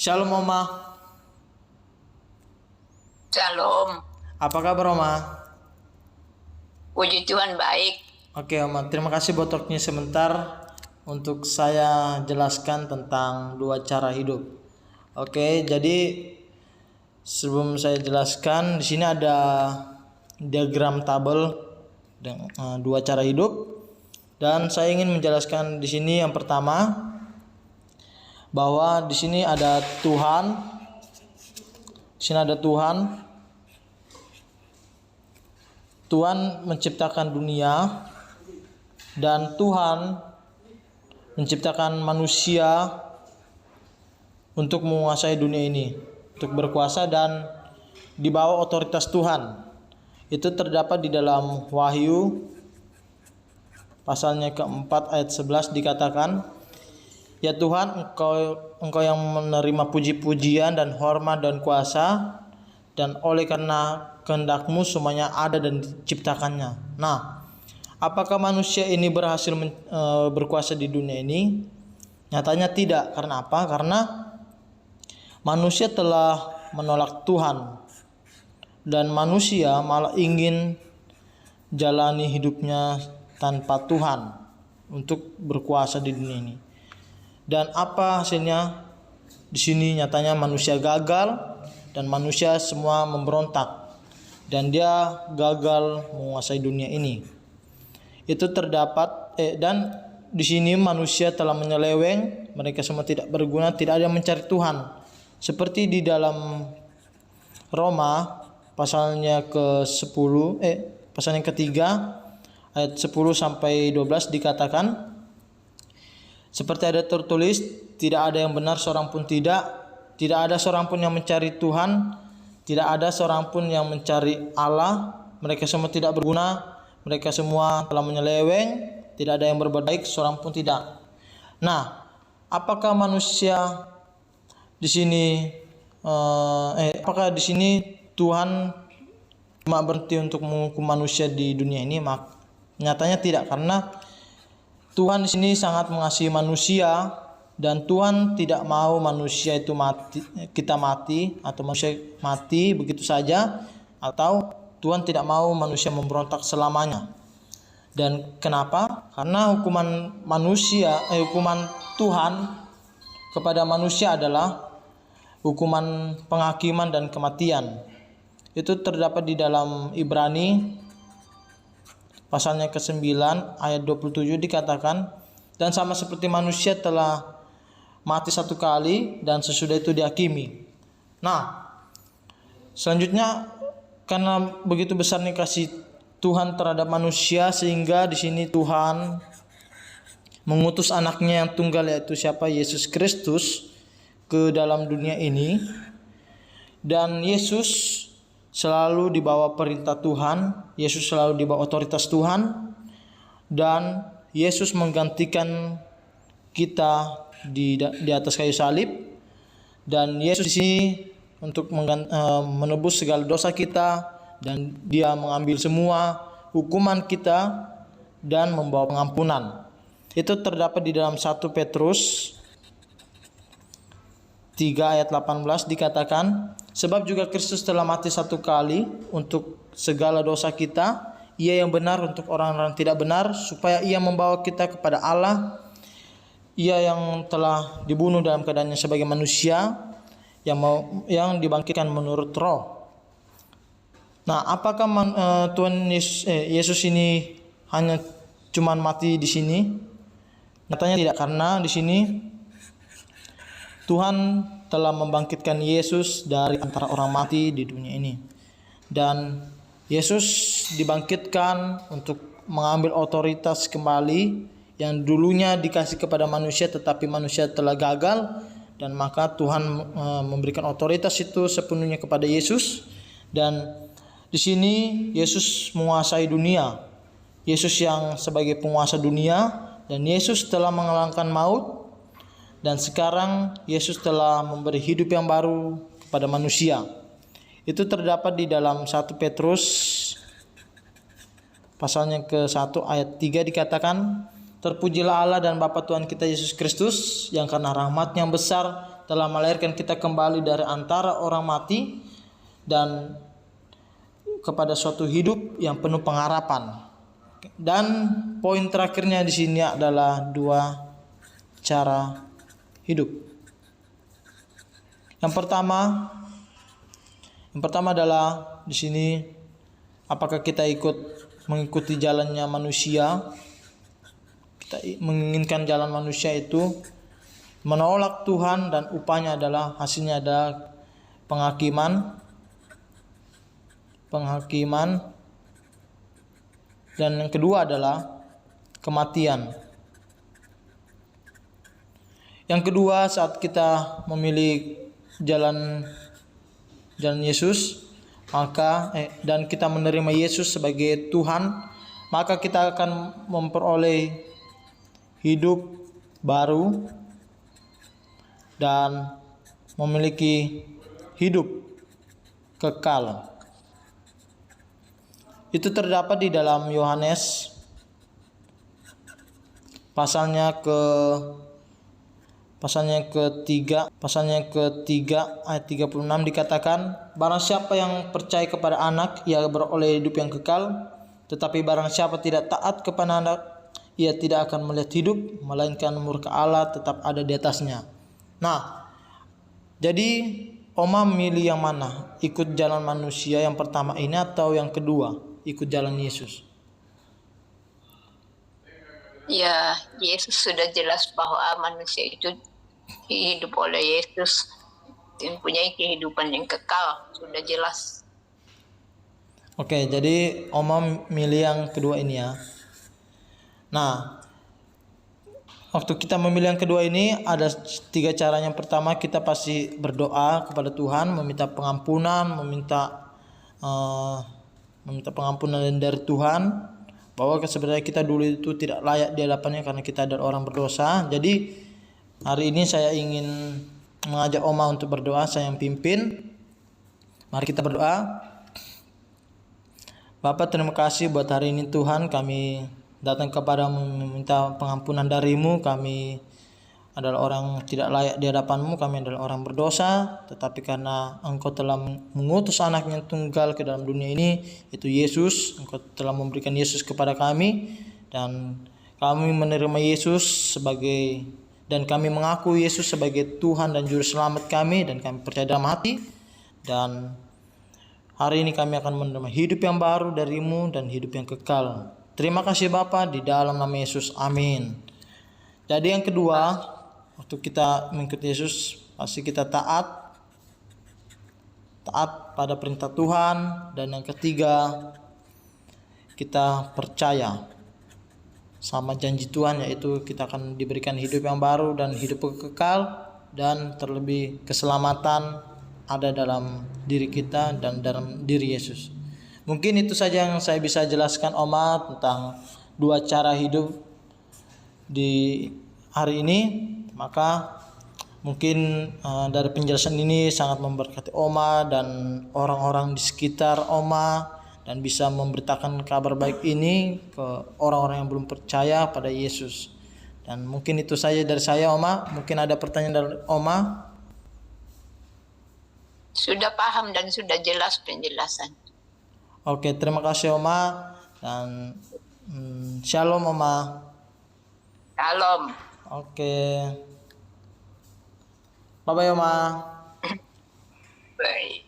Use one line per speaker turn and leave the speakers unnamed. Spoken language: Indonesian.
Shalom Oma,
Shalom,
apa kabar Oma?
puji Tuhan baik.
Oke Oma, terima kasih buat waktunya sebentar untuk saya jelaskan tentang dua cara hidup. Oke, jadi sebelum saya jelaskan, di sini ada diagram tabel dengan dua cara hidup, dan saya ingin menjelaskan di sini yang pertama bahwa di sini ada Tuhan. Di sini ada Tuhan. Tuhan menciptakan dunia dan Tuhan menciptakan manusia untuk menguasai dunia ini, untuk berkuasa dan di bawah otoritas Tuhan. Itu terdapat di dalam Wahyu pasalnya keempat ayat 11 dikatakan, "Ya Tuhan, Engkau yang menerima puji-pujian dan hormat dan kuasa, dan oleh karena kehendak-Mu semuanya ada dan diciptakannya." Nah, apakah manusia ini berhasil berkuasa di dunia ini? Nyatanya tidak. Karena apa? Karena manusia telah menolak Tuhan, dan manusia malah ingin jalani hidupnya tanpa Tuhan untuk berkuasa di dunia ini. Dan apa hasilnya? Di sini nyatanya manusia gagal dan manusia semua memberontak dan dia gagal menguasai dunia ini. Itu terdapat dan di sini manusia telah menyeleweng, mereka semua tidak berguna, tidak ada yang mencari Tuhan. Seperti di dalam Roma pasalnya ke-10 pasalnya ketiga ayat 10 sampai 12 dikatakan, seperti ada tertulis, tidak ada yang benar seorang pun tidak ada seorang pun yang mencari Tuhan, tidak ada seorang pun yang mencari Allah. Mereka semua tidak berguna, mereka semua telah menyeleweng, tidak ada yang berbuat baik, seorang pun tidak. Nah, apakah manusia di sini apakah di sini Tuhan cuma berhenti untuk menghukum manusia di dunia ini? Nyatanya tidak, karena Tuhan di sini sangat mengasihi manusia dan Tuhan tidak mau manusia itu kita mati atau manusia mati begitu saja, atau Tuhan tidak mau manusia memberontak selamanya. Dan kenapa? Karena hukuman Tuhan kepada manusia adalah hukuman penghakiman dan kematian. Itu terdapat di dalam Ibrani pasalnya ke-9 ayat 27 dikatakan, dan sama seperti manusia telah mati satu kali dan sesudah itu dihakimi. Nah, selanjutnya karena begitu besarnya kasih Tuhan terhadap manusia, sehingga di sini Tuhan mengutus anaknya yang tunggal, yaitu siapa? Yesus Kristus, ke dalam dunia ini. Dan Yesus selalu di bawah perintah Tuhan, Yesus selalu di bawah otoritas Tuhan, dan Yesus menggantikan kita di atas kayu salib. Dan Yesus di sini untuk menebus segala dosa kita, dan Dia mengambil semua hukuman kita dan membawa pengampunan. Itu terdapat di dalam 1 Petrus 3 ayat 18 dikatakan, sebab juga Kristus telah mati satu kali untuk segala dosa kita, Ia yang benar untuk orang-orang tidak benar, supaya Ia membawa kita kepada Allah. Ia yang telah dibunuh dalam keadaannya sebagai manusia, yang dibangkitkan menurut roh. Nah, apakah Tuhan Yesus ini hanya cuman mati di sini? Nyatanya tidak, karena di sini Tuhan telah membangkitkan Yesus dari antara orang mati di dunia ini. Dan Yesus dibangkitkan untuk mengambil otoritas kembali yang dulunya dikasih kepada manusia, tetapi manusia telah gagal, dan maka Tuhan memberikan otoritas itu sepenuhnya kepada Yesus. Dan di sini Yesus menguasai dunia. Yesus yang sebagai penguasa dunia, dan Yesus telah mengalahkan maut. Dan sekarang Yesus telah memberi hidup yang baru kepada manusia. Itu terdapat di dalam 1 Petrus pasalnya ke-1 ayat 3 dikatakan, terpujilah Allah dan Bapa Tuhan kita Yesus Kristus, yang karena rahmat yang besar telah melahirkan kita kembali dari antara orang mati dan kepada suatu hidup yang penuh pengharapan. Dan poin terakhirnya di sini adalah dua cara hidup. Yang pertama adalah di sini, apakah kita mengikuti jalannya manusia? Kita menginginkan jalan manusia itu menolak Tuhan dan upahnya adalah hasilnya adalah penghakiman dan yang kedua adalah kematian. Yang kedua, saat kita memilih jalan Yesus, dan kita menerima Yesus sebagai Tuhan, maka kita akan memperoleh hidup baru dan memiliki hidup kekal. Itu terdapat di dalam Yohanes pasalnya ketiga ayat 36 dikatakan, barang siapa yang percaya kepada anak, ia beroleh hidup yang kekal, tetapi barang siapa tidak taat kepada anak, ia tidak akan melihat hidup, melainkan murka Allah tetap ada di atasnya. Nah, jadi Oma milih yang mana? Ikut jalan manusia yang pertama ini atau yang kedua, ikut jalan Yesus?
Ya, Yesus sudah jelas bahwa manusia itu hidup oleh Yesus, mempunyai kehidupan yang kekal, sudah jelas.
Oke, jadi Oma milih yang kedua ini ya. Nah, waktu kita memilih yang kedua ini ada 3 cara. Yang pertama, kita pasti berdoa kepada Tuhan, meminta pengampunan, meminta pengampunan dari Tuhan, bahwa sebenarnya kita dulu itu tidak layak di hadapannya karena kita adalah orang berdosa. Jadi hari ini saya ingin mengajak Oma untuk berdoa, saya yang pimpin. Mari kita berdoa. Bapa, terima kasih buat hari ini Tuhan, kami datang kepadamu meminta pengampunan darimu. Kami adalah orang tidak layak di hadapanmu, kami adalah orang berdosa, tetapi karena Engkau telah mengutus anaknya tunggal ke dalam dunia ini, itu Yesus, Engkau telah memberikan Yesus kepada kami, dan kami menerima Yesus dan kami mengaku Yesus sebagai Tuhan dan Juru Selamat kami, dan kami percaya dalam hati, dan hari ini kami akan menerima hidup yang baru darimu dan hidup yang kekal. Terima kasih Bapa, di dalam nama Yesus, amin. Jadi yang kedua, waktu kita mengikuti Yesus, pasti kita taat pada perintah Tuhan. Dan yang ketiga, kita percaya sama janji Tuhan, yaitu kita akan diberikan hidup yang baru dan hidup kekal, dan terlebih keselamatan ada dalam diri kita dan dalam diri Yesus. Mungkin itu saja yang saya bisa jelaskan Oma tentang 2 cara hidup di hari ini. Maka mungkin dari penjelasan ini sangat memberkati Oma dan orang-orang di sekitar Oma, dan bisa memberitakan kabar baik ini ke orang-orang yang belum percaya pada Yesus. Dan mungkin itu saja dari saya Oma. Mungkin ada pertanyaan dari Oma?
Sudah paham dan sudah jelas penjelasan.
Oke, terima kasih Oma, dan shalom Oma.
Shalom.
Oke. Bye bye Oma.
Baik.